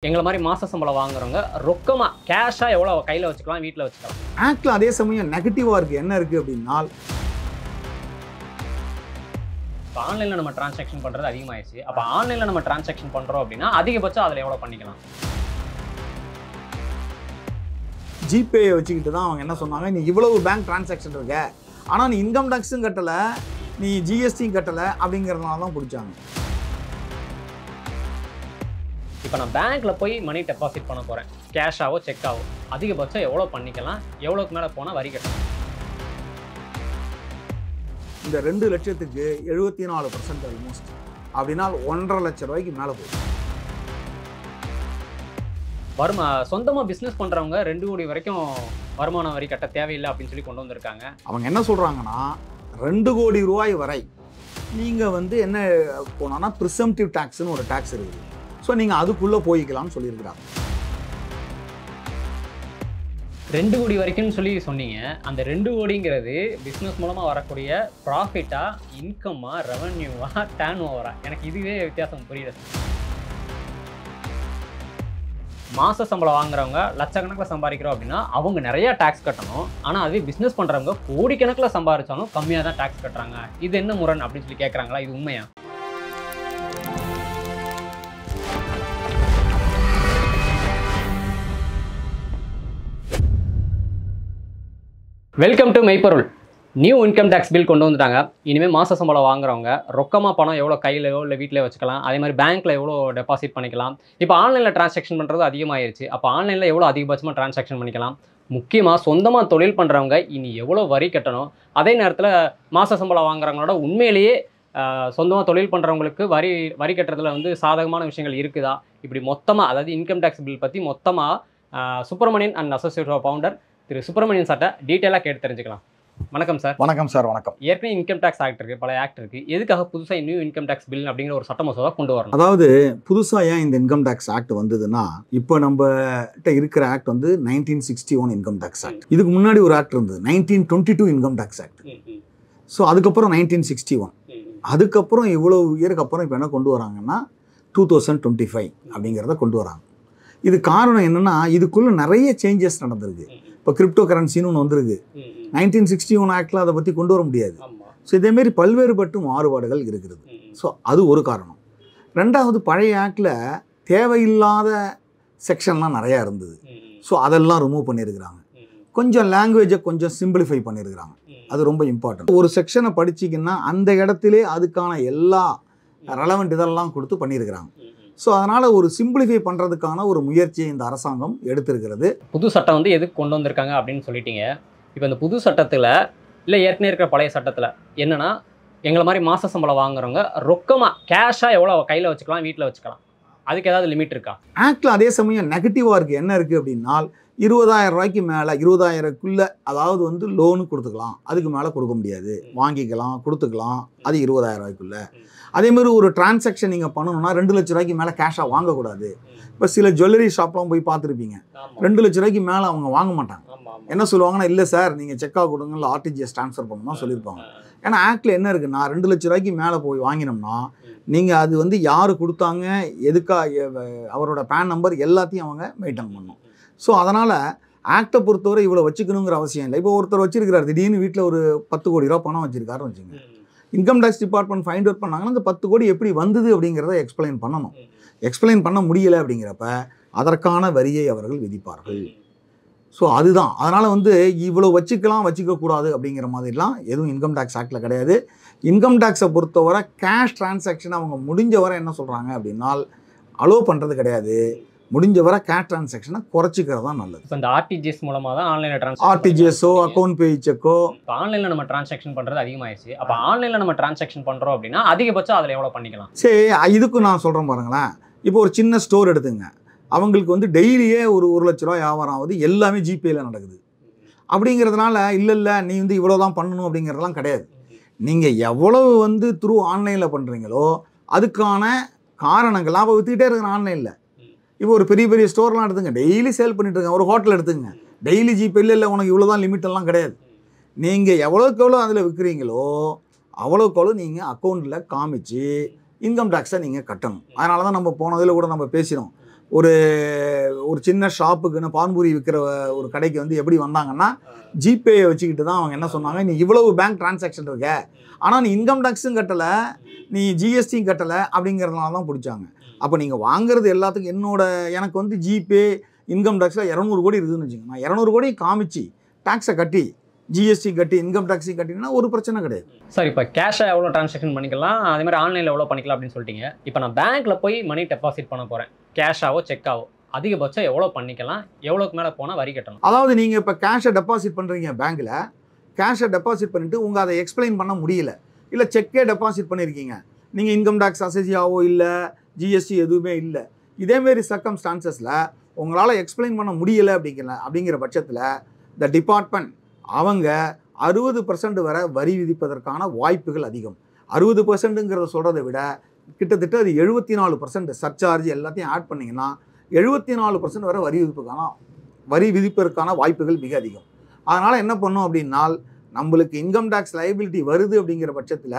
எங்கள மாரி மாச சம்பளம் வாங்குறவங்க ரொக்கமா கேஷா எவ்வளவு கையில வச்சுக்கலாம், வீட்ல வச்சுக்கலாம். ஆக்ட்ல அதே சமயம் நெகட்டிவா இருக்கு. என்ன இருக்கு அப்படின்னா, ஆன்லைன்ல நம்ம டிரான்சாக்ஷன் பண்றது அதிகமாயிருச்சு. அப்ப ஆன்லைன்ல நம்ம டிரான்சாக்ஷன் பண்றோம் அப்படின்னா அதிகபட்சம் அதுல எவ்வளவு பண்ணிக்கலாம்? ஜிபே வச்சுக்கிட்டு தான் அவங்க என்ன சொன்னாங்க, நீ இவ்வளவு பேங்க் டிரான்சாக்ஷன் இருக்க, ஆனா நீ இன்கம் டாக்ஸும் கட்டல, நீ ஜிஎஸ்டியும் கட்டல அப்படிங்கிறதுனால தான் பிடிச்சாங்க. இப்ப நான் பேங்க்ல போய் மணி டெபாசிட் பண்ண போறேன். கேஷாவோ செக்காவோ அதிகபட்சம் எவ்வளவு பண்ணிக்கலாம்? எவ்வளவுக்கு மேல போனா வரி கட்டணும்? இந்த 2 லட்சத்துக்கு 74% ஆல்மோஸ்ட் அப்படின்னா 1.5 லட்சம் ரூபாய்க்கு மேலே போகுது. சொந்தமா பிசினஸ் பண்றவங்க 2 கோடி வரைக்கும் வருமான வரி கட்ட தேவையில்லை அப்படின்னு சொல்லி கொண்டு வந்திருக்காங்க. அவங்க என்ன சொல்றாங்கன்னா, 2 கோடி ரூபாய் வரை நீங்க என்ன போனா ப்ரிசம்டிவ் டாக்ஸ்னு ஒரு டாக்ஸ் இருக்குது. ஸோ நீங்க அதுக்குள்ள போய்க்கலாம்னு சொல்லியிருக்கிறாங்க. 2 கோடி வரைக்கும் சொல்லி சொன்னீங்க. அந்த 2 கோடிங்கிறது பிசினஸ் மூலமா வரக்கூடிய ப்ராஃபிட்டா, இன்கம்மா, ரெவன்யூவா, டர்ன் ஓவரா? எனக்கு இதுவே வித்தியாசம் புரியல. மாச சம்பளம் வாங்குறவங்க லட்சக்கணக்கில் சம்பாதிக்கிறோம் அப்படின்னா அவங்க நிறைய டாக்ஸ் கட்டணும். ஆனால் அதுவே பிஸ்னஸ் பண்ணுறவங்க கோடிக்கணக்கில் சம்பாதிச்சாலும் கம்மியாக தான் டாக்ஸ் கட்டுறாங்க. இது என்ன முரண் அப்படின்னு சொல்லி கேட்குறாங்களா? இது உண்மையா? வெல்கம் டு மெய்ப்பொருள். நியூ இன்கம் டேக்ஸ் பில் கொண்டு வந்துட்டாங்க. இனிமேல் மாத சம்பளம் வாங்குறவங்க ரொக்கமாக பணம் எவ்வளோ கையிலையோ இல்லை வீட்டிலே வச்சுக்கலாம். அதே மாதிரி பேங்க்கில் எவ்வளோ டெபாசிட் பண்ணிக்கலாம். இப்போ ஆன்லைனில் டிரான்சாக்ஷன் பண்ணுறது அதிகமாகிருச்சு. அப்போ ஆன்லைனில் எவ்வளோ அதிகபட்சமாக டிரான்சாக்ஷன் பண்ணிக்கலாம்? முக்கியமாக சொந்தமாக தொழில் பண்ணுறவங்க இனி எவ்வளோ வரி கட்டணும்? அதே நேரத்தில் மாத சம்பளம் வாங்குறவங்களோட உண்மையிலேயே சொந்தமாக தொழில் பண்ணுறவங்களுக்கு வரி கட்டுறதுல சாதகமான விஷயங்கள் இருக்குதா? இப்படி மொத்தமாக, அதாவது இன்கம் டேக்ஸ் பில் பற்றி மொத்தமாக சுப்பிரமணியன் அண்ட் அசோசியேட் ஃபவுண்டர் திரு சுப்பிரமணியன் சார்ட்ட டீட்டெயிலாக கேட்டு தெரிஞ்சுக்கலாம். வணக்கம் சார். வணக்கம் சார். வணக்கம். ஏற்கனவே இன்கம் டேக்ஸ் ஆக்ட் இருக்குது, பல ஆக்ட் இருக்குது. எதுக்காக புதுசாக நியூ இன்கம் டேக்ஸ் பில் அப்படிங்கிற ஒரு சட்ட மசோதா கொண்டு வரணும்? அதாவது புதுசாக ஏன் இந்த இன்கம் டேக்ஸ் ஆக்ட் வந்ததுன்னா, இப்போ நம்மகிட்ட இருக்கிற ஆக்ட் 1961 இன்கம் டேக்ஸ் ஆக்ட். இதுக்கு முன்னாடி ஒரு ஆக்ட் இருந்தது 1922 இன்கம் டேக்ஸ் ஆக்ட். ஸோ அதுக்கப்புறம் 1961. அதுக்கப்புறம் இவ்வளோ இயருக்கு அப்புறம் இப்போ என்ன கொண்டு வராங்கன்னா 2025 அப்படிங்கிறத கொண்டு வராங்க. இது காரணம் என்னென்னா, இதுக்குள்ளே நிறைய சேஞ்சஸ் நடந்திருக்கு. இப்போ கிரிப்டோ கரன்சின்னு ஒன்று வந்திருக்கு. 1961 ஆக்டில் அதை பற்றி கொண்டு வர முடியாது. ஸோ இதேமாரி பல்வேறுபட்டு மாறுபாடுகள் இருக்கிறது. ஸோ அது ஒரு காரணம். ரெண்டாவது, பழைய ஆக்டில் தேவையில்லாத செக்ஷன்லாம் நிறையா இருந்தது. ஸோ அதெல்லாம் ரிமூவ் பண்ணியிருக்கிறாங்க. கொஞ்சம் லாங்குவேஜை கொஞ்சம் சிம்பிளிஃபை பண்ணியிருக்கிறாங்க. அது ரொம்ப இம்பார்ட்டன்ட். ஒரு செக்ஷனை படிச்சிங்கன்னா அந்த இடத்திலே அதுக்கான எல்லா ரெலவெண்ட் இதெல்லாம் கொடுத்து பண்ணியிருக்கிறாங்க. ஸோ அதனால் ஒரு சிம்பிளிஃபை பண்ணுறதுக்கான ஒரு முயற்சியை இந்த அரசாங்கம் எடுத்திருக்கிறது. புது சட்டம் எதுக்கு கொண்டு வந்திருக்காங்க அப்படின்னு சொல்லிட்டீங்க. இப்போ இந்த புது சட்டத்தில் இல்லை ஏற்கனவே இருக்கிற பழைய சட்டத்தில் என்னென்னா, எங்களை மாதிரி மாத சம்பளம் வாங்குறவங்க ரொக்கமாக கேஷாக எவ்வளோ கையில் வச்சுக்கலாம், வீட்டில் வச்சுக்கலாம். அதுக்கு ஏதாவது லிமிட் இருக்கா? ஆக்டில் அதே சமயம் நெகட்டிவாக இருக்குது. என்ன இருக்குது அப்படின்னா, 20,000 ரூபாய்க்கு மேலே 20,000க்குள்ளே அதாவது லோனு கொடுத்துக்கலாம், அதுக்கு மேலே கொடுக்க முடியாது. வாங்கிக்கலாம், கொடுத்துக்கலாம், அது 20,000 ரூபாய்க்குள்ளே. அதேமாதிரி ஒரு டிரான்சாக்ஷன் நீங்கள் பண்ணணும்னா 2 லட்ச ரூபாய்க்கு மேலே கேஷாக வாங்கக்கூடாது. இப்போ சில ஜுவல்லரி ஷாப்லாம் போய் பார்த்துருப்பீங்க, 2 லட்ச ரூபாய்க்கு மேலே அவங்க வாங்க மாட்டாங்க. என்ன சொல்லுவாங்கன்னா, இல்லை சார் நீங்கள் செக்காக கொடுங்க, இல்லை ஆர்டிஜிஎஸ் ட்ரான்ஸ்ஃபர் பண்ணணும் சொல்லியிருப்பாங்க. ஏன்னா ஆக்டில் என்ன இருக்குன்னா, 2 லட்ச ரூபாய்க்கு மேலே போய் வாங்கினோம்னா நீங்கள் அது யார் கொடுத்தாங்க, அவரோட பேன் நம்பர் எல்லாத்தையும் அவங்க மெயின்டைன் பண்ணணும். ஸோ அதனால் ஆக்டை பொறுத்தவரை இவ்வளோ வச்சுக்கணுங்கிற அவசியம் இல்லை. இப்போ ஒருத்தர் வச்சிருக்கிறார், திடீர்னு வீட்டில் ஒரு 10 கோடி ரூபா பணம் வச்சிருக்காருன்னு வச்சுங்க. Income tax department find out பண்ணாங்கன்னா அந்த 10 கோடி எப்படி வந்தது அப்படிங்கிறத எக்ஸ்பிளைன் பண்ணணும். எக்ஸ்பிளைன் பண்ண முடியலை அப்படிங்கிறப்ப அதற்கான வரியை அவர்கள் விதிப்பார்கள். ஸோ அதுதான். அதனால் இவ்வளோ வச்சுக்கலாம், வச்சுக்கக்கூடாது அப்படிங்கிற மாதிரிலாம் எதுவும் இன்கம் டேக்ஸ் ஆக்டில் கிடையாது. இன்கம் டேக்ஸை பொறுத்தவரை கேஷ் டிரான்சாக்ஷன் அவங்க முடிஞ்ச வரை என்ன சொல்கிறாங்க அப்படின்னா அலோவ் பண்ணுறது கிடையாது. முடிஞ்ச வரை கேஷ் டிரான்சாக்ஷனை குறைச்சிக்கிறது தான் நல்லது. இப்போ இந்த ஆர்டிஜிஎஸ் மூலமாக தான் ஆன்லைனில் ஆர்டிஜிஎஸோ அக்கௌண்ட் பே செக்கோ. இப்போ ஆன்லைனில் நம்ம டிரான்சாக்ஷன் பண்ணுறது அதிகமாகிடுச்சு. அப்போ ஆன்லைனில் நம்ம டிரான்சாக்ஷன் பண்ணுறோம் அப்படின்னா அதிகபட்சம் அதில் எவ்வளோ பண்ணிக்கலாம்? சரி, இதுக்கும் நான் சொல்கிறேன் பாருங்களேன். இப்போ ஒரு சின்ன ஸ்டோர் எடுத்துங்க, அவங்களுக்கு டெய்லியே ஒரு 1 லட்ச ரூபா வியாபாரம் ஆகுது, எல்லாமே ஜிபேயில் நடக்குது. அப்படிங்கிறதுனால இல்லை நீ இவ்வளோ தான் பண்ணணும் அப்படிங்கிறதெல்லாம் கிடையாது. நீங்கள் எவ்வளவு த்ரூ ஆன்லைனில் பண்ணுறீங்களோ அதுக்கான காரணங்கள் அப்போ விற்றுக்கிட்டே இருக்கிற ஆன்லைனில். இப்போ ஒரு பெரிய பெரிய ஸ்டோர்லாம் எடுத்துங்க, டெய்லி சேல் பண்ணிட்டு இருக்காங்க. ஒரு ஹோட்டல் எடுத்துங்க, டெய்லி ஜிபே இல்லை உனக்கு இவ்வளோ தான் லிமிட் எல்லாம் கிடையாது. நீங்கள் எவ்வளோக்கு எவ்வளோ அதில் விற்கிறீங்களோ அவ்வளோக்கு எவ்வளோ நீங்கள் அக்கௌண்ட்டில் காமிச்சு இன்கம் டேக்ஸை நீங்கள் கட்டணும். அதனால தான் நம்ம போனதில் கூட நம்ம பேசினோம், ஒரு ஒரு சின்ன ஷாப்புக்குன்னு பான்பூரி விற்கிற ஒரு கடைக்கு வந்து எப்படி வந்தாங்கன்னா ஜிபேயை வச்சுக்கிட்டு தான் அவங்க என்ன சொன்னாங்க, நீ இவ்வளவு பேங்க் டிரான்சாக்ஷன் இருக்க, ஆனால் நீ இன்கம் டேக்ஸும் கட்டலை, நீ ஜிஎஸ்டியும் கட்டலை அப்படிங்கிறதுனால தான் பிடிச்சாங்க. அப்போ நீங்கள் வாங்குறது எல்லாத்துக்கும் எனக்கு வந்து ஜிபே இன்கம் டேக்ஸில் 200 கோடி இருக்குதுன்னு வச்சுக்கோங்க. நான் 200 கோடி காமிச்சு டேக்ஸை கட்டி ஜிஎஸ்டி கட்டி இன்கம் டேக்ஸையும் கட்டினா ஒரு பிரச்சனை கிடையாது. சார் இப்போ கேஷாக எவ்வளோ ட்ரான்சாக்ஷன் பண்ணிக்கலாம், அதே மாதிரி ஆன்லைனில் எவ்வளோ பண்ணிக்கலாம் அப்படின்னு சொல்லிட்டீங்க. இப்போ நான் பேங்க்கில் போய் மணி டெபாசிட் பண்ண போகிறேன், கேஷாவோ செக்காவோ, அதிகபட்சம் எவ்வளோ பண்ணிக்கலாம், எவ்வளோக்கு மேலே போனால் வரி கட்டணும்? அதாவது நீங்கள் இப்போ கேஷை டெபாசிட் பண்ணுறீங்க பேங்க்கில், கேஷை டெபாசிட் பண்ணிவிட்டு உங்கள் அதை எக்ஸ்பிளைன் பண்ண முடியல, இல்லை செக்கே டெபாசிட் பண்ணியிருக்கீங்க, நீங்கள் இன்கம் டேக்ஸ் அசஸியாவோ இல்லை ஜிஎஸ்டி எதுவுமே இல்லை, இதேமாரி சர்க்கம்ஸ்டான்சஸில் உங்களால் எக்ஸ்பிளைன் பண்ண முடியலை அப்படிங்கிற பட்சத்தில் த டிபார்ட்மெண்ட் அவங்க 60% வரை வரி விதிப்பதற்கான வாய்ப்புகள் அதிகம். 60%ங்கிறத சொல்கிறத விட கிட்டத்தட்ட அது 74% சர்சார்ஜ் எல்லாத்தையும் ஆட் பண்ணிங்கன்னா 74% வரை வரி விதிப்பதற்கான வாய்ப்புகள் மிக அதிகம். அதனால் என்ன பண்ணோம் அப்படின்னால், நம்மளுக்கு இன்கம் டேக்ஸ் லைபிலிட்டி வருது அப்படிங்கிற பட்சத்தில்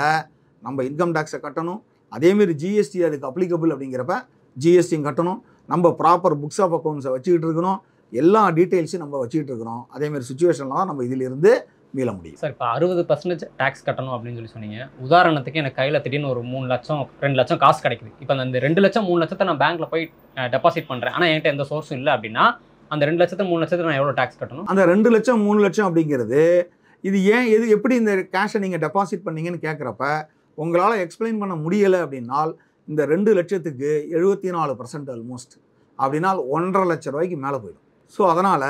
நம்ம இன்கம் டேக்ஸை கட்டணும், அதேமாரி ஜிஎஸ்டி அதுக்கு அப்ளிகபிள் அப்படிங்கிறப்ப ஜிஎஸ்டியும் கட்டணும், நம்ம ப்ராப்பர் புக்ஸ் ஆஃப் அக்கௌண்ட்ஸை வச்சுக்கிட்டு இருக்கணும், எல்லா டீட்டெயில்ஸையும் நம்ம வச்சுக்கிட்டு இருக்கிறோம். அதேமாதிரி சுச்சுவேஷனில் தான் நம்ம இதிலிருந்து மீள முடியும். சார் இப்போ 60% டேக்ஸ் கட்டணும் அப்படின்னு சொல்லி சொன்னீங்க. உதாரணத்துக்கு எனக்கு கையில் திடீர்னு ஒரு 3 லட்சம் 2 லட்சம் காசு கிடைக்குது. இப்போ அந்த 2 லட்சம் 3 லட்சத்தை நான் பேங்க்கில் போய் டெபாசிட் பண்ணுறேன், ஆனால் என்கிட்ட எந்த சோர்ஸும் இல்லை அப்படின்னா அந்த 2 லட்சத்தை 3 லட்சத்தை நான் எவ்வளோ டேக்ஸ் கட்டணும்? அந்த 2 லட்சம் 3 லட்சம் அப்படிங்கிறது எப்படி இந்த கேஷை நீங்கள் டெபாசிட் பண்ணீங்கன்னு கேட்குறப்ப உங்களால் எக்ஸ்பிளைன் பண்ண முடியலை அப்படின்னால் இந்த 2 லட்சத்துக்கு 74% ஆல்மோஸ்ட் அப்படின்னால் 1.5 லட்ச ரூபாய்க்கு மேலே போயிடும். ஸோ அதனால்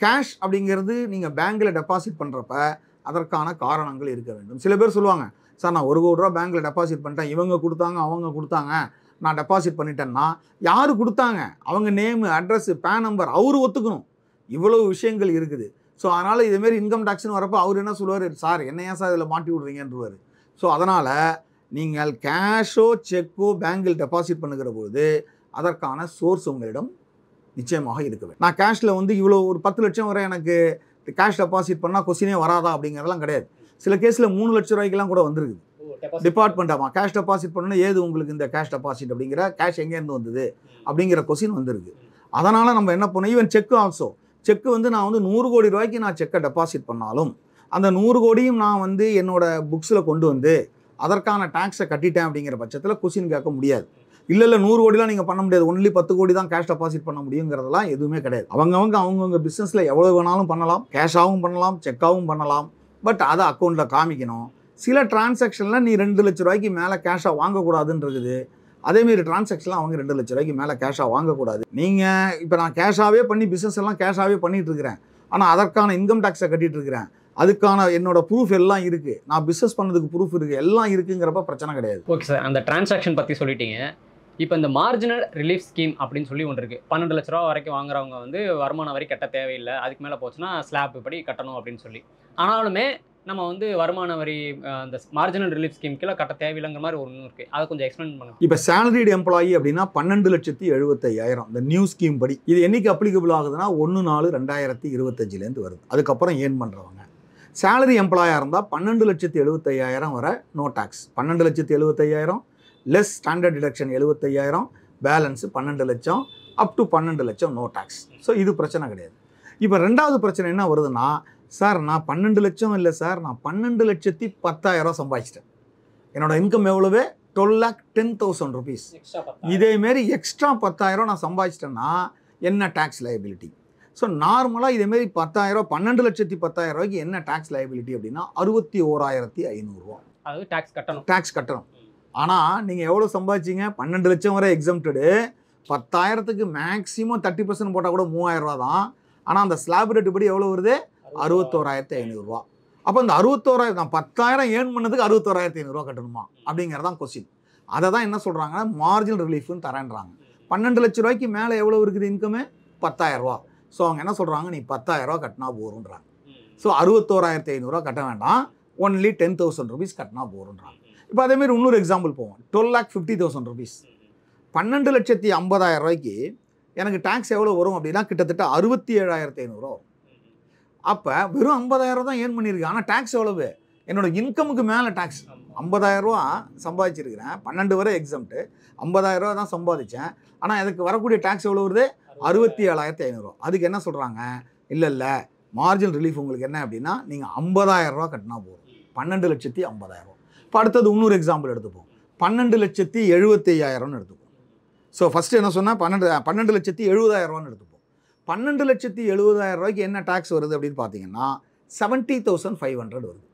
கேஷ் அப்படிங்கிறது நீங்கள் பேங்க்கில் டெபாசிட் பண்ணுறப்ப அதற்கான காரணங்கள் இருக்க வேண்டும். சில பேர் சொல்லுவாங்க, சார் நான் 1 கோடி ரூபா பேங்க்கில் டெபாசிட் பண்ணிட்டேன், இவங்க கொடுத்தாங்க அவங்க கொடுத்தாங்க, நான் டெபாசிட் பண்ணிட்டேன்னா யார் கொடுத்தாங்க, அவங்க நேமு அட்ரஸ் பேன் நம்பர் அவர் ஒத்துக்கணும், இவ்வளவு விஷயங்கள் இருக்குது. ஸோ அதனால் இதேமாரி இன்கம் டேக்ஸ்னு வரப்போ அவர் என்ன சொல்லுவார், சார் என்னையா சார் இதில் மாட்டி விட்றீங்கன்றவார். ஸோ அதனால் நீங்கள் கேஷோ செக்கோ பேங்கில் டெபாசிட் பண்ணுகிற போது அதற்கான சோர்ஸ் உங்களிடம் நிச்சயமாக இருக்க வேண்டும். நான் கேஷில் வந்து இவ்வளோ ஒரு 10 லட்சம் வரை எனக்கு கேஷ் டெபாசிட் பண்ணால் கொஸ்டினே வராதா அப்படிங்கிறதெல்லாம் கிடையாது. சில கேஸில் 3 லட்ச ரூபாய்க்கெல்லாம் கூட வந்துருக்குது. டிபார்ட்மெண்ட் ஆமாம் கேஷ் டெபாசிட் பண்ணணும், ஏது உங்களுக்கு இந்த கேஷ் டெபாசிட் அப்படிங்கிற கேஷ் எங்கேருந்து வந்தது அப்படிங்கிற கொஸ்டின் வந்துருக்கு. அதனால் நம்ம என்ன பண்ணோம், ஈவன் செக்கு ஆல்சோ, செக்கு வந்து நான் வந்து 100 கோடி ரூபாய்க்கு நான் செக்கை டெபாசிட் பண்ணாலும் அந்த 100 கோடியும் நான் வந்து என்னோடய புக்ஸில் கொண்டு வந்து அதற்கான டேக்ஸை கட்டிட்டேன் அப்படிங்கிற பட்சத்தில் கொஸ்டின் கேட்க முடியாது. இல்லை 100 கோடிலாம் நீங்கள் பண்ண முடியாது, ஒன்லி 10 கோடி தான் கேஷ் டெபாசிட் பண்ண முடியுங்கிறதெல்லாம் எதுவுமே கிடையாது. அவங்கவுங்க பிஸ்னஸில் எவ்வளோ வேணாலும் பண்ணலாம், கேஷாகவும் பண்ணலாம், செக்காகவும் பண்ணலாம். பட் அதை அக்கௌண்ட்டில் காமிக்கணும். சில டிரான்சாக்ஷனில் நீ 2 லட்ச ரூபாய்க்கு மேலே கேஷாக வாங்கக்கூடாதுன்றது. அதேமாரி டிரான்சாக்ஷன்லாம் அவங்க 2 லட்ச ரூபாய்க்கு மேலே கேஷாக வாங்கக்கூடாது. நீங்கள் இப்போ நான் கேஷாகவே பண்ணி பிஸ்னஸ் எல்லாம் கேஷாகவே பண்ணிகிட்டு இருக்கிறேன், ஆனால் அதற்கான இன்கம் டேக்ஸை கட்டிகிட்டு இருக்கிறேன், அதுக்கான என்னோட ப்ரூஃப் எல்லாம் இருக்குது, நான் பிஸ்னஸ் பண்ணதுக்கு ப்ரூஃப் இருக்குது, எல்லாம் இருக்குங்கிறப்ப பிரச்சனை கிடையாது. ஓகே சார், அந்த டிரான்சாக்ஷன் பற்றி சொல்லிட்டீங்க. இப்போ இந்த மார்ஜினல் ரிலீஃப் ஸ்கீம் அப்படின்னு சொல்லி ஒன்று இருக்குது. 12 லட்ச ரூபா வரைக்கும் வாங்குறவங்க வந்து வருமான வரி கட்ட தேவையில்லை, அதுக்கு மேலே போச்சுன்னா ஸ்லாப் படி கட்டணும் அப்படின்னு சொல்லி. ஆனாலுமே நம்ம வந்து வருமான வரி அந்த மார்ஜினல் ரிலீஃப் ஸ்கீம் கீழே கட்ட தேவையில்லைங்கிற மாதிரி ஒன்று இருக்குது. அதை கொஞ்சம் எக்ஸ்பிளைன் பண்ணுங்க. இப்போ சேலரிடு எம்ப்ளாயி அப்படின்னா 12,75,000 இந்த நியூ ஸ்கீம் படி. இது என்னைக்கு அப்ளிகபிள் ஆகுதுன்னா 1/4/2025 வருது. அதுக்கப்புறம் ஏர்ன் பண்ணுறவங்க சேலரி எம்ப்ளாயாக இருந்தால் 12,75,000 வரை no tax. 12,75,000 less standard deduction 75,000, balance 12 லட்சம், அப் டு 12 லட்சம் நோ டேக்ஸ். ஸோ இது பிரச்சனை கிடையாது. இப்போ ரெண்டாவது பிரச்சனை என்ன வருதுன்னா, சார் நான் 12 லட்சம் இல்லை சார், நான் 12,10,000 சம்பாதிச்சிட்டேன், என்னோட இன்கம் எவ்வளவு 12,10,000 rupees. இதேமாரி எக்ஸ்ட்ரா 10,000 நான் சம்பாதிச்சிட்டேன்னா என்ன டேக்ஸ் லைபிலிட்டி? ஸோ நார்மலாக இதேமாரி 10,000 12,10,000 ரூபாய்க்கு என்ன டேக்ஸ் லைபிலிட்டி அப்படின்னா 61,500 ரூபா. அது டேக்ஸ் கட்டணும். ஆனால் நீங்கள் எவ்வளோ சம்பாதிச்சிங்க, 12 லட்சம் வரை எக்ஸம்ப்டடு, 10,000க்கு மேக்ஸிமம் 30% போட்டால் கூட 3,000 ரூபா தான். ஆனால் அந்த ஸ்லாப் ரேட்டு படி எவ்வளோ வருது, 61,500 ரூபா. அப்போ இந்த 61,000 நான் 10,000 ஏர்ன் பண்ணதுக்கு 61,500 ரூபா கட்டணுமா அப்படிங்கிறதான் கொஸ்டின். அதை தான் என்ன சொல்கிறாங்கன்னா மார்ஜினல் ரிலீஃப்னு தரேன்றாங்க. 12 லட்ச ரூபாய்க்கு மேலே எவ்வளோ இருக்குது இன்கமு, 10,000 ரூபா. ஸோ அவங்க என்ன சொல்கிறாங்க, நீ 10,000 ரூபா கட்டினா போருன்றாங்க. ஸோ 61,500 ரூபா கட்ட வேண்டாம், ஒன்லி 10,000 rupees கட்டினா போருன்றாங்க. இப்போ அதேமாரி இன்னொரு எக்ஸாம்பிள் போவோம். 12,50,000 rupees. 12,50,000 ரூபாய்க்கு எனக்கு டேக்ஸ் எவ்வளோ வரும் அப்படின்னா கிட்டத்தட்ட 67,500 ரூபா வரும். அப்போ வெறும் 50,000 தான் ஏர்ன் பண்ணியிருக்கு, ஆனால் டேக்ஸ் எவ்வளவு, என்னோட இன்கமுக்கு மேலே டேக்ஸ் 50,000 ரூபா சம்பாதிச்சிருக்கிறேன், 12 வரை எக்ஸம்ட்டு, 50,000 ரூபா தான் சம்பாதிச்சேன். ஆனால் அதுக்கு வரக்கூடிய டேக்ஸ் எவ்வளோ வருது? 67,500. அதுக்கு என்ன சொல்கிறாங்க, இல்லை மார்ஜினல் ரிலீஃப் உங்களுக்கு என்ன அப்படின்னா நீங்கள் 50,000 ரூபா கட்டினா போதும், 12,50,000. இப்போ அடுத்தது இன்னொரு எக்ஸாம்பிள் எடுத்துப்போம், 12,75,000 எடுத்துப்போம். ஸோ ஃபஸ்ட்டு என்ன சொன்னால் 12,70,000 எடுத்துப்போம். 12,70,000 என்ன டேக்ஸ் வருது அப்படின்னு பார்த்தீங்கன்னா 70,500 வருது.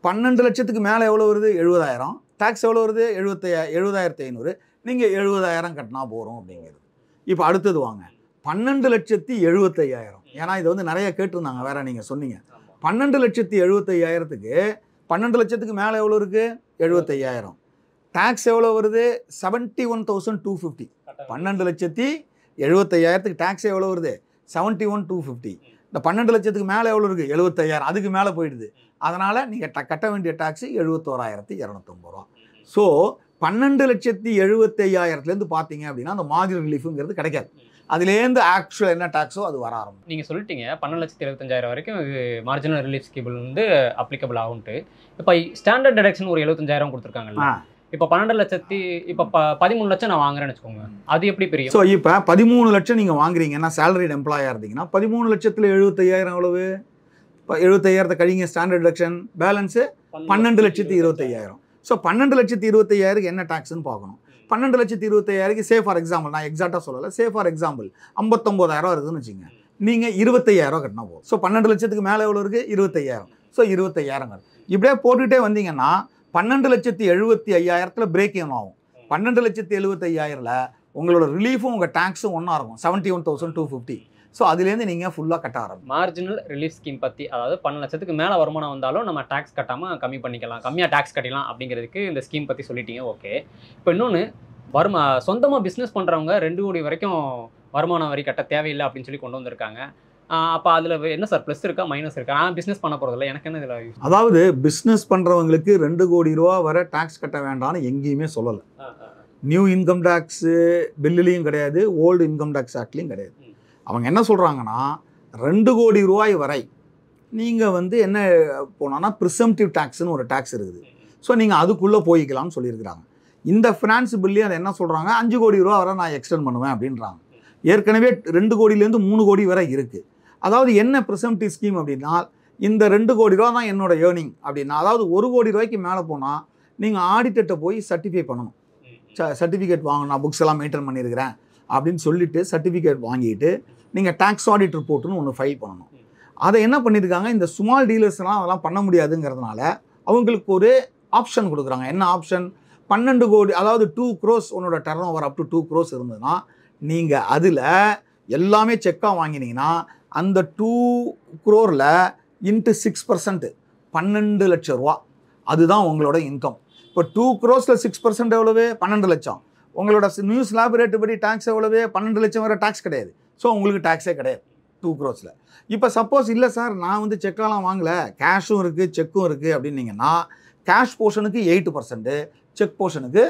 12 லட்சத்துக்கு மேலே எவ்வளோ வருது? 70,000. டேக்ஸ் எவ்வளோ வருது? 70,500. நீங்கள் 70,000 கட்டினா போகிறோம் அப்படிங்கிறது. இப்போ அடுத்தது வாங்க, 12,75,000. ஏன்னா இதை வந்து நிறைய கேட்டிருந்தாங்க, வேற நீங்கள் சொன்னீங்க. 12,75,000க்கு 12 லட்சத்துக்கு மேலே எவ்வளோ இருக்குது? 75,000. டேக்ஸ் எவ்வளோ வருது? 71,250. 12,75,000க்கு டேக்ஸ் எவ்வளோ வருது? 71,250. இந்த 12 லட்சத்துக்கு மேலே எவ்வளோ இருக்குது? 75,000. அதுக்கு மேலே போயிடுது. அதனால் நீங்கள் கட்ட வேண்டிய டேக்ஸு 71,250 ரூபா. ஸோ 12,75,000 பார்த்தீங்க அப்படின்னா அந்த மார்ஜினல் ரிலீஃபுங்கிறது கிடைக்காது. அதுலேருந்து ஆக்சுவல் என்ன டேக்ஸோ அது வர ஆரம்பிக்கும். நீங்கள் சொல்லிட்டீங்க 12,75,000 வரைக்கும் இது மார்ஜினல் ரிலீஃப் ஸ்கீம் வந்து அப்ளிகபிள் ஆகும்ட்டு. இப்போ ஸ்டாண்டர்ட் டிடக்ஷன் ஒரு 75,000 கொடுத்துருக்காங்கல்ல, இப்போ 12 லட்சத்தி இப்போ 13 லட்சம் நான் வாங்குறேன்னு வச்சுக்கோங்க, அது எப்படி பிரியும்? ஸோ இப்போ 13 லட்சம் நீங்கள் வாங்குறீங்கன்னா சேலரிட் எம்ப்ளாயாக இருந்தீங்கன்னா 13 லட்சத்தில் 75,000 எவ்வளவு? இப்போ 75,000 கழிங்க ஸ்டாண்டர்ட் டிடக்ஷன், பேலன்ஸு 12,25,000. ஸோ 12,25,000 என்ன டேக்ஸ்ன்னு பார்க்கணும். 12,25,000 சே ஃபார் எக்ஸாம்பிள், நான் எக்ஸாக்டாக சொல்லலை, சே ஃபார் எக்ஸாம்பிள் 59,000 இருக்குதுன்னு வச்சுங்க, நீங்கள் 25,000 கட்டினா போதும். ஸோ 12 லட்சத்துக்கு மேலே எவ்வளோ இருக்குது? 25,000. ஸோ 25,000 இப்படியே போட்டுகிட்டே வந்தீங்கன்னா 12,75,000 பிரேக் ஈவன் ஆகும். 12,75,000 உங்களோட ரிலீஃபும் உங்கள் டேக்ஸும் ஒன்றா இருக்கும், 71,250. ஸோ அதுலேருந்து நீங்கள் ஃபுல்லாக கட்ட ஆரம்பிக்கும். மார்ஜினல் ரிலீஃப் ஸ்கீம் பற்றி, அதாவது 12 லட்சத்துக்கு மேலே வருமானம் வந்தாலும் நம்ம டேக்ஸ் கட்டாமல் கம்மி பண்ணிக்கலாம், கம்மியாக டேக்ஸ் கட்டிக்கலாம் அப்படிங்கிறதுக்கு இந்த ஸ்கீம் பற்றி சொல்லிட்டீங்க. ஓகே, இப்போ இன்னொன்று, சொந்தமாக பிஸ்னஸ் பண்ணுறவங்க 2 கோடி வரைக்கும் வருமான வரி கட்ட தேவையில்லை அப்படின்னு சொல்லி கொண்டு வந்திருக்காங்க. அப்போ அதில் என்ன சார் ப்ளஸ் இருக்கா மைனஸ் இருக்கா? நான் பிஸ்னஸ் பண்ண போகிறதில்ல, எனக்கு என்ன இதில்? அதாவது பிஸ்னஸ் பண்ணுறவங்களுக்கு 2 கோடி ரூபா வரை டேக்ஸ் கட்ட வேண்டாம்னு எங்கேயுமே சொல்லலை. நியூ இன்கம் டேக்ஸு பில்லுலேயும் கிடையாது, ஓல்டு இன்கம் டேக்ஸ் ஆக்ட்லேயும் கிடையாது. அவங்க என்ன சொல்கிறாங்கன்னா 2 கோடி ரூபாய் வரை நீங்கள் வந்து என்ன போனோன்னா ப்ரிசம்டிவ் டேக்ஸ்னு ஒரு டேக்ஸ் இருக்குது. ஸோ நீங்கள் அதுக்குள்ளே போய்க்கலாம்னு சொல்லியிருக்கிறாங்க. இந்த ஃபினான்ஸ் பில்லையும் அதை என்ன சொல்கிறாங்க, 5 கோடி ரூபா வரை நான் எக்ஸ்டெண்ட் பண்ணுவேன் அப்படின்றாங்க. ஏற்கனவே 2 கோடியிலேருந்து 3 கோடி வரை இருக்குது. அதாவது என்ன ப்ரிசம்டிவ் ஸ்கீம் அப்படின்னா, இந்த 2 கோடி ரூபா தான் என்னோட ஏர்னிங் அப்படின்னா, அதாவது 1 கோடி ரூபாய்க்கு மேலே போனால் நீங்கள் ஆடிட்டர்கிட்ட போய் சர்டிஃபை பண்ணணும், சர்டிஃபிகேட் வாங்கணும், நான் புக்ஸ் எல்லாம் மெயின்டைன் பண்ணியிருக்கிறேன் அப்படின்னு சொல்லிட்டு சர்டிஃபிகேட் வாங்கிட்டு நீங்கள் டேக்ஸ் ஆடிட் ரிப்போர்ட்டுன்னு ஒன்று ஃபைல் பண்ணணும். அதை என்ன பண்ணியிருக்காங்க, இந்த ஸ்மால் டீலர்ஸ்லாம் அதெல்லாம் பண்ண முடியாதுங்கிறதுனால அவங்களுக்கு ஒரு ஆப்ஷன் கொடுக்குறாங்க. என்ன ஆப்ஷன்? 12 கோடி, அதாவது 2 crores உன்னோட turn over up to 2 crores இருந்ததுன்னா நீங்கள் அதில் எல்லாமே செக்காக வாங்கினீங்கன்னா அந்த 2 crore இன்ட்டு 6% 12 லட்சம் ரூபா, அதுதான் உங்களோட இன்கம். இப்போ 2 crores 6% எவ்வளவு? 12 லட்சம். உங்களோட நியூ ஸ்லாப் ரேட்டு படி டேக்ஸ் எவ்வளவு? 12 லட்சம் வரை டேக்ஸ் கிடையாது. ஸோ உங்களுக்கு டேக்ஸே கிடையாது 2 crores. இப்போ சப்போஸ் இல்லை சார் நான் வந்து செக்கெல்லாம் வாங்கலை, கேஷும் இருக்குது செக்கும் இருக்குது அப்படின்னீங்கன்னா கேஷ் போர்ஷனுக்கு 8%, செக் போர்ஷனுக்கு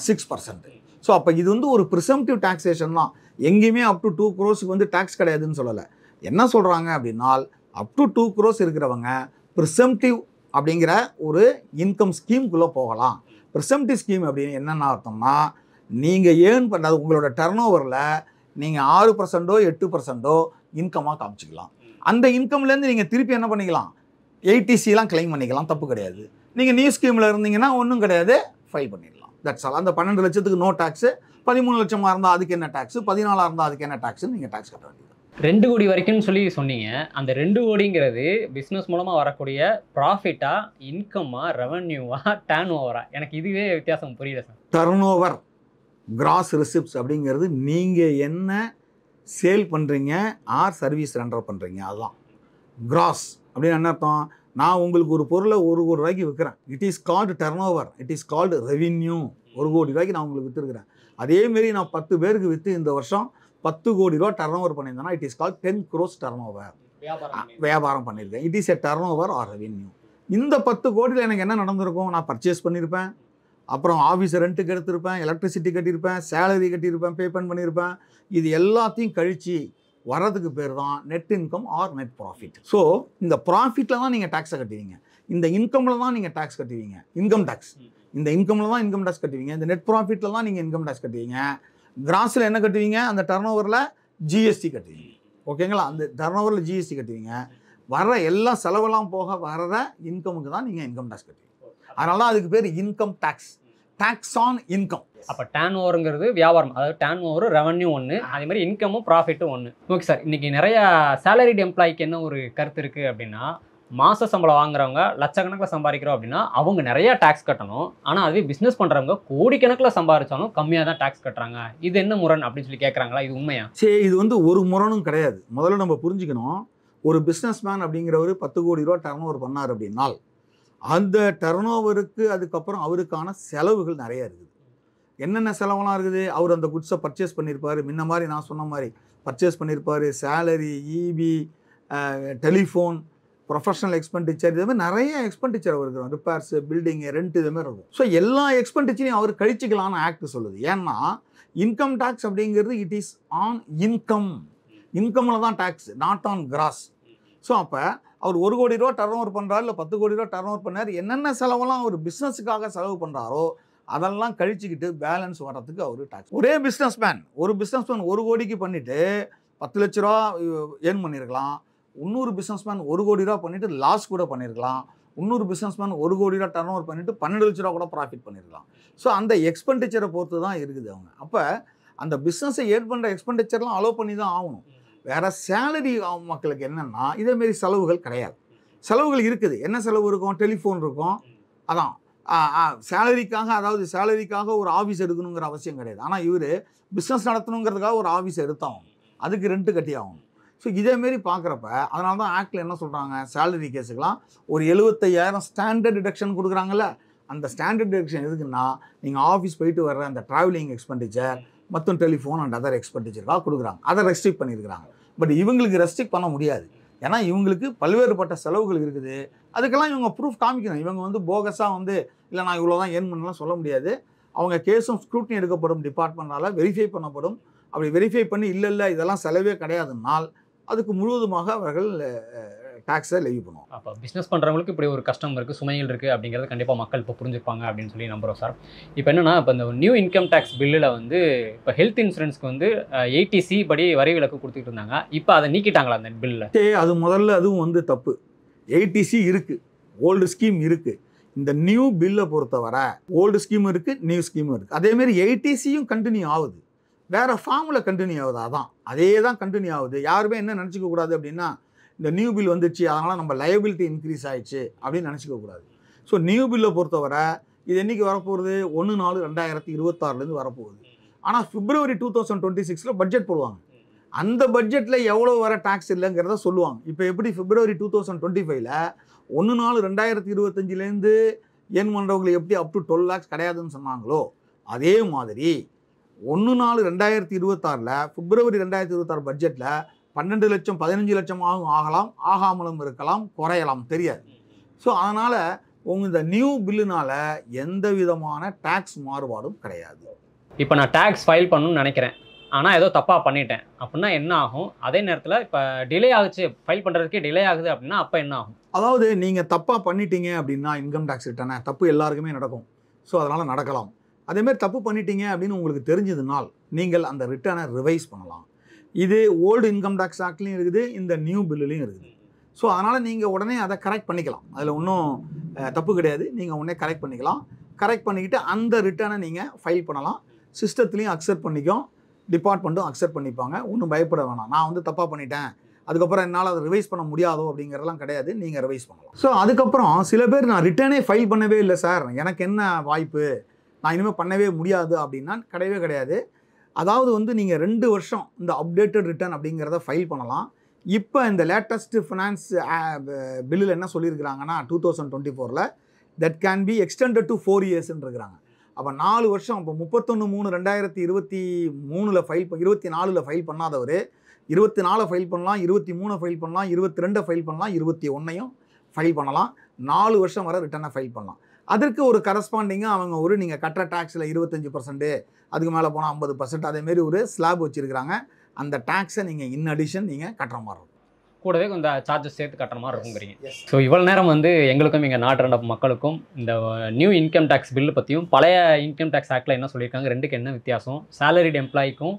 6%. ஸோ அப்போ இது வந்து ஒரு ப்ரிசம்டிவ் டாக்ஸேஷன் தான். எங்கேயுமே அப் டு 2 crores வந்து டேக்ஸ் கிடையாதுன்னு சொல்லலை. என்ன சொல்கிறாங்க அப்படின்னா அப் டு 2 crores இருக்கிறவங்க ப்ரிசம்டிவ் அப்படிங்கிற ஒரு இன்கம் ஸ்கீம்குள்ளே போகலாம். ப்ரிசம்டிவ் ஸ்கீம் அப்படின்னு என்னென்ன அர்த்தம்னா, நீங்கள் ஏர்ன் பண்ணாது உங்களோட டர்ன் ஓவரில் நீங்கள் 6%ஓ 8%ஓ இன்கமாக காமிச்சிக்கலாம். அந்த இன்கம்லேருந்து நீங்கள் திருப்பி என்ன பண்ணிக்கலாம், 80Cலாம் கிளைம் பண்ணிக்கலாம், தப்பு கிடையாது. நீங்கள் நியூ ஸ்கீமில் இருந்தீங்கன்னா ஒன்றும் கிடையாது, ஃபைல் பண்ணிடலாம். That's all. அந்த 12 லட்சத்துக்கு நோ டேக்ஸு, 13 லட்சமாக இருந்தால் அதுக்கு என்ன டேக்ஸு, 14 இருந்தால் அதுக்கு என்ன டேக்ஸுன்னு நீங்கள் டேக்ஸ் கட்ட வேண்டியது. 2 கோடி வரைக்கும்னு சொல்லி சொன்னீங்க. அந்த 2 கோடிங்கிறது பிஸ்னஸ் மூலமாக வரக்கூடிய ப்ராஃபிட்டா, இன்கம்மா, ரெவன்யூவா, டர்ன் ஓவரா? எனக்கு இதுவே வித்தியாசம் புரியல sir. Turn over, cross receipts அப்படிங்கிறது நீங்கள் என்ன சேல் பண்ணுறீங்க ஆர் சர்வீஸ் ரெண்டர் பண்ணுறீங்க, அதுதான் கிராஸ். அப்படின்னு என்ன அர்த்தம்? நான் உங்களுக்கு ஒரு பொருளை 1 கோடி ரூபாய்க்கு விற்கிறேன், it is called turnover, it is called revenue. 1 கோடி ரூபாய்க்கு நான் உங்களுக்கு விற்றுருக்கிறேன். அதேமாரி நான் 10 பேருக்கு விற்று இந்த வருஷம் 10 கோடி ரூபா டர்ன் ஓவர் பண்ணியிருந்தேன்னா it is called 10 crores turnover. வியாபாரம் பண்ணியிருக்கேன், it is a turnover or revenue. இந்த 10 கோடியில் எனக்கு என்ன நடந்திருக்கும்? நான் பர்ச்சேஸ் பண்ணியிருப்பேன், அப்புறம் ஆஃபீஸ் ரெண்ட்டுக்கு எடுத்திருப்பேன், எலக்ட்ரிசிட்டி கட்டியிருப்பேன், சேலரி கட்டியிருப்பேன், பேமெண்ட் பண்ணியிருப்பேன். இது எல்லாத்தையும் கழித்து வரதுக்கு பேர் தான் net income R net profit. So இந்த ப்ராஃபிட்டில் தான் நீங்கள் டேக்ஸை கட்டுவீங்க. இந்த இன்கமில் தான் நீங்கள் டேக்ஸ் கட்டுவீங்க, இன்கம் டேக்ஸ். இந்த இன்கமில் தான் இன்கம் டேக்ஸ் கட்டுவீங்க, இந்த நெட் ப்ராஃபிட்டில் தான் நீங்கள் இன்கம் டேக்ஸ் கட்டுவீங்க. கிராஸில் என்ன கட்டுவீங்க, அந்த டர்ன் ஓவரில் ஜிஎஸ்டி கட்டுவீங்க. ஓகேங்களா, அந்த டர்ன் ஓவரில் ஜிஎஸ்டி கட்டுவீங்க. வர எல்லா செலவெல்லாம் போக வர்ற இன்கமுக்கு தான் நீங்கள் இன்கம் டேக்ஸ் கட்டுவீங்க. அதனால தான் அதுக்கு பேர் income tax, tax on income. அப்போ டேன் ஓவருங்கிறது வியாபாரம், அதாவது டேன் ஓவர் ரெவன்யூ ஒன்று, அதே மாதிரி இன்கமும் ப்ராஃபிட்டும் ஒன்று. ஓகே சார், இன்றைக்கி நிறைய சேலரிட் எம்ப்ளாய்க்கு என்ன ஒரு கருத்து இருக்குது அப்படின்னா, மாத சம்பளம் வாங்குறவங்க லட்சக்கணக்கில் சம்பாதிக்கிறோம் அப்படின்னா அவங்க நிறைய டேக்ஸ் கட்டணும். ஆனால் அதுவே பிஸ்னஸ் பண்ணுறவங்க கோடிக்கணக்கில் சம்பாதிச்சாலும் கம்மியாக தான் டேக்ஸ் கட்டுறாங்க. இது என்ன முரண் அப்படின்னு சொல்லி கேட்குறாங்களா? இது உண்மையா? சரி, இது வந்து ஒரு முரணும் கிடையாது. முதல்ல நம்ம புரிஞ்சுக்கணும், ஒரு பிஸ்னஸ் மேன் அப்படிங்கிறவர் 10 கோடி ரூபா டர்ன் ஓவர் பண்ணார் அப்படின்னால் அந்த டர்ன் ஓவருக்கு அதுக்கப்புறம் அவருக்கான செலவுகள் நிறைய இருக்குது. என்னென்ன செலவெல்லாம் இருக்குது? அவர் அந்த குட்ஸை பர்ச்சேஸ் பண்ணியிருப்பார், முன்ன மாதிரி நான் சொன்ன மாதிரி பர்ச்சேஸ் பண்ணியிருப்பார். Salary, EB, telephone, professional expenditure, இது மாதிரி நிறைய எக்ஸ்பெண்டிச்சர் அவருக்கு இருக்கும். ரிப்பேர்ஸு, பில்டிங்கு, ரெண்ட், இது மாதிரி இருக்கும். ஸோ எல்லா எக்ஸ்பெண்டிச்சரையும் அவர் கழிச்சிக்கலான்னு ஆக்ட் சொல்லுது. ஏன்னா இன்கம் டேக்ஸ் அப்படிங்கிறது இட் இஸ் ஆன் இன்கம், இன்கமில் தான் tax, not on gross. So அப்போ அவர் 1 கோடி ரூபா டர்ன் ஓவர் பண்ணுறாரு, இல்லை 10 கோடி ரூபா டர்ன் ஓவர் பண்ணார், என்னென்ன செலவெல்லாம் அவர் பிஸ்னஸுக்காக செலவு பண்ணுறாரோ அதெல்லாம் கழிச்சிக்கிட்டு பேலன்ஸ் வர்றதுக்கு அவர் டேக்ஸ். ஒரே பிஸ்னஸ் மேன் 1 கோடிக்கு பண்ணிவிட்டு 10 லட்ச ரூபா ஏர்ன் பண்ணியிருக்கலாம். இன்னொரு பிஸ்னஸ் மேன் 1 கோடி ரூபா பண்ணிவிட்டு லாஸ் கூட பண்ணியிருக்கலாம். இன்னொரு பிஸ்னஸ் மேன் 1 கோடி ரூபா டர்ன் ஓவர் பண்ணிவிட்டு 12 லட்ச ரூபா கூட ப்ராஃபிட் பண்ணியிருக்கலாம். ஸோ அந்த எக்ஸ்பெண்டிச்சரை பொறுத்து தான் இருக்குது அவங்க. அப்போ அந்த பிஸ்னஸை ஏர்ன் பண்ணுற எக்ஸ்பெண்டிச்சர்லாம் அலோவ் பண்ணி தான் ஆகணும். வேறு சேலரி மக்களுக்கு என்னென்னா இதேமாரி செலவுகள் கிடையாது. செலவுகள் இருக்குது. என்ன செலவு இருக்கும்? டெலிஃபோன் இருக்கும். அதான் சேலரிக்காக, அதாவது சேலரிக்காக ஒரு ஆஃபீஸ் எடுக்கணுங்கிற அவசியம் கிடையாது. ஆனால் இவர் பிஸ்னஸ் நடத்தணுங்கிறதுக்காக ஒரு ஆஃபீஸ் எடுத்தாகும், அதுக்கு ரெண்ட்டு கட்டி ஆகணும். ஸோ இதேமாரி பார்க்குறப்ப அதனால தான் ஆக்டில் என்ன சொல்கிறாங்க, சேலரி கேஸுக்கெலாம் ஒரு 75,000 ஸ்டாண்டர்ட் டிடக்ஷன் கொடுக்குறாங்கல்ல. அந்த ஸ்டாண்டர்ட் டிடக்ஷன் எதுக்குன்னா நீங்கள் ஆஃபீஸ் போயிட்டு வர்ற அந்த ட்ராவலிங் எக்ஸ்பெண்டிச்சர் மற்றும் டெலிஃபோன் அண்ட் அதர் எக்ஸ்பெண்டிச்சருக்காக கொடுக்குறாங்க. அதை ரெஸ்ட்ரிக்ட் பண்ணியிருக்கிறாங்க. பட் இவங்களுக்கு ரெஸ்ட்ரிக்ட் பண்ண முடியாது. ஏன்னா இவங்களுக்கு பல்வேறுபட்ட செலவுகள் இருக்குது. அதுக்கெல்லாம் இவங்க ப்ரூஃப் காமிக்கணும். இவங்க வந்து போகஸாக வந்து இல்லை நான் இவ்வளோ தான் ஏர்ன் பண்ணலாம் சொல்ல முடியாது. அவங்க கேஸும் ஸ்க்ரூட்னி எடுக்கப்படும், டிபார்ட்மெண்ட்டால் வெரிஃபை பண்ணப்படும். அப்படி வெரிஃபை பண்ணி இல்லை இதெல்லாம் செலவே கிடையாதுன்னால் அதுக்கு முழுவதுமாக அவர்கள் டேக்ஸை லெவி பண்ணுவோம். அப்போ பிஸ்னஸ் பண்ணுறவங்களுக்கு இப்படி ஒரு கஷ்டம் இருக்குது, சுமைகள் இருக்குது அப்படிங்கிறது கண்டிப்பாக மக்கள் இப்போ புரிஞ்சுப்பாங்க அப்படின்னு சொல்லி நம்புகிறோம் சார். இப்போ என்னென்னா, இப்போ இந்த நியூ இன்கம் டேக்ஸ் பில்லில் வந்து இப்போ ஹெல்த் இன்சூரன்ஸ்க்கு வந்து 80C படி வரி விலக்கு கொடுத்துட்டு இருந்தாங்க. இப்போ அதை நீக்கிட்டாங்களா அந்த பில்லில்? அது முதல்ல அதுவும் வந்து தப்பு. 80C இருக்குது, ஓல்டு ஸ்கீம் இருக்குது. இந்த நியூ பில்லை பொறுத்தவரை ஓல்டு ஸ்கீம் இருக்குது, நியூ ஸ்கீமும் இருக்குது. அதேமாரி 80Cயும் கண்டினியூ ஆகுது, வேறு ஃபார்மில் கண்டினியூ ஆகுது. அதான் அதே தான் கண்டினியூ ஆகுது. யாருமே என்ன நினச்சிக்க கூடாது அப்படின்னா இந்த நியூ பில் வந்துச்சு அதனால் நம்ம லயபிலிட்டி இன்க்ரீஸ் ஆகிடுச்சு அப்படின்னு நினச்சிக்க கூடாது. ஸோ நியூ பில்லை பொறுத்தவரை இது என்றைக்கு வரப்போகுது? 1/4/2026 வரப்போகுது. ஆனால் February 2026 பட்ஜெட் போடுவாங்க. அந்த பட்ஜெட்டில் எவ்வளோ வர டேக்ஸ் இல்லைங்கிறத சொல்லுவாங்க. இப்போ எப்படி February 2025 1/4/2025 ஏர்ன் பண்ணுறவங்களுக்கு எப்படி அப் டு 12 lakhs கிடையாதுன்னு சொன்னாங்களோ அதே மாதிரி 1/4/2026 February 2026 பட்ஜெட்டில் 12 லட்சம் 15 லட்சம் ஆகலாம், ஆகாமலும் இருக்கலாம், குறையலாம், தெரியாது. ஸோ அதனால் இந்த நியூ பில்லுனால் எந்த விதமான டேக்ஸ் மாறுபாடும் கிடையாது. இப்போ நான் டேக்ஸ் ஃபைல் பண்ணணும்னு நினைக்கிறேன், ஆனால் ஏதோ தப்பாக பண்ணிட்டேன் அப்படின்னா என்ன ஆகும்? அதே நேரத்தில் இப்போ டிலே ஆகுச்சு, ஃபைல் பண்ணுறதுக்கே டிலே ஆகுது அப்படின்னா அப்போ என்ன ஆகும்? அதாவது நீங்கள் தப்பாக பண்ணிட்டீங்க அப்படின்னா இன்கம் டேக்ஸ் ரிட்டர்னை தப்பு எல்லாருக்குமே நடக்கும். ஸோ அதனால் நடக்கலாம். அதேமாதிரி தப்பு பண்ணிட்டீங்க அப்படின்னு உங்களுக்கு தெரிஞ்சதுனால் நீங்கள் அந்த ரிட்டர்னை ரிவைஸ் பண்ணலாம். இது ஓல்டு இன்கம் டேக்ஸ் ஆக்ட்லேயும் இருக்குது, இந்த நியூ பில்லுலேயும் இருக்குது. ஸோ அதனால் நீங்கள் உடனே அதை கரெக்ட் பண்ணிக்கலாம். அதில் ஒன்றும் தப்பு கிடையாது. நீங்கள் உடனே கரெக்ட் பண்ணிக்கலாம். கரெக்ட் பண்ணிக்கிட்டு அந்த ரிட்டர்னை நீங்கள் ஃபைல் பண்ணலாம். சிஸ்டத்துலேயும் அக்செப்ட் பண்ணிக்கும், டிபார்ட்மெண்ட்டும் அக்செப்ட் பண்ணிப்பாங்க. ஒன்றும் பயப்பட வேணாம். நான் வந்து தப்பாக பண்ணிட்டேன், அதுக்கப்புறம் என்னால் அதை ரிவைஸ் பண்ண முடியாதோ அப்படிங்கிறதெல்லாம் கிடையாது. நீங்கள் ரிவைஸ் பண்ணலாம். ஸோ அதுக்கப்புறம் சில பேர் நான் ரிட்டர்னே ஃபைல் பண்ணவே இல்லை சார், எனக்கு என்ன வாய்ப்பு, நான் இனிமேல் பண்ணவே முடியாது அப்படின்னா கிடையவே கிடையாது. அதாவது வந்து நீங்கள் 2 வருஷம் இந்த அப்டேட்டட் ரிட்டர்ன் அப்படிங்கிறத ஃபைல் பண்ணலாம். இப்போ இந்த லேட்டஸ்ட் ஃபினான்ஸ் பில்லில் என்ன சொல்லியிருக்கிறாங்கன்னா 2024 that can be extended to 4 yearsன்னு இருக்கிறாங்க. அப்போ 4 வருஷம். இப்போ 31/3/2023 ஃபைல் 24 ஃபைல் பண்ணாதவர் 24 ஃபைல் பண்ணலாம், 23 ஃபைல் பண்ணலாம், 22 ஃபைல் பண்ணலாம், 21 ஃபைல் பண்ணலாம். 4 வருஷம் வரை ரிட்டர்னை ஃபைல் பண்ணலாம். அதற்கு ஒரு கரஸ்பாண்டிங்காக அவங்க ஒரு நீங்கள் கட்டுற டேக்ஸில் 25%, அதுக்கு மேலே போனால் 50%, அதேமாரி ஒரு ஸ்லாப் வச்சுருக்கிறாங்க. அந்த டேக்ஸை நீங்கள் இன் அடிஷன் நீங்கள் கட்டுற மாதிரி இருக்கும். கூடவே இந்த சார்ஜஸ் சேர்த்து கட்டுற மாதிரி இருக்குங்கிறீங்க. ஸோ இவ்வளோ நேரம் வந்து எங்களுக்கும் எங்கள் நாட்டு மக்களுக்கும் இந்த நியூ இன்கம் டேக்ஸ் பில்லு பற்றியும் பழைய இன்கம் டேக்ஸ் ஆக்டில் என்ன சொல்லியிருக்காங்க, ரெண்டுக்கு என்ன வித்தியாசம், சேலரிட் எம்ப்ளாய்க்கும்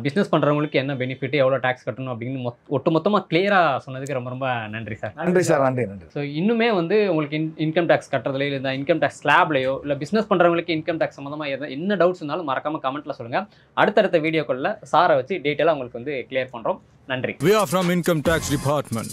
பிஸ்னஸ் பண்ணுறவங்களுக்கு என்ன பெனிஃபிட், எவ்வளோ டேக்ஸ் கட்டணும் அப்படின்னு ஒட்டுமொத்தமாக கிளியராக சொன்னதுக்கு ரொம்ப ரொம்ப நன்றி சார். நன்றி சார், நன்றி நன்றி. ஸோ இன்னுமே வந்து உங்களுக்கு இன்கம் டேக்ஸ் கட்டுறதுலையோ இல்லை இன்கம் டேக்ஸ் ஸ்லாப்லையோ இல்லை பிஸ்னஸ் பண்ணுறவங்களுக்கு இன்கம் டேக்ஸ் சம்மந்தமாக என்ன டவுட்ஸ் இருந்தாலும் மறக்காமல் கமெண்ட்டில் சொல்லுங்கள். அடுத்தடுத்த வீடியோக்களில் சாரை வச்சு டீட்டெயிலாக உங்களுக்கு வந்து கிளியர் பண்ணுறோம். நன்றி. We are from Income Tax Department.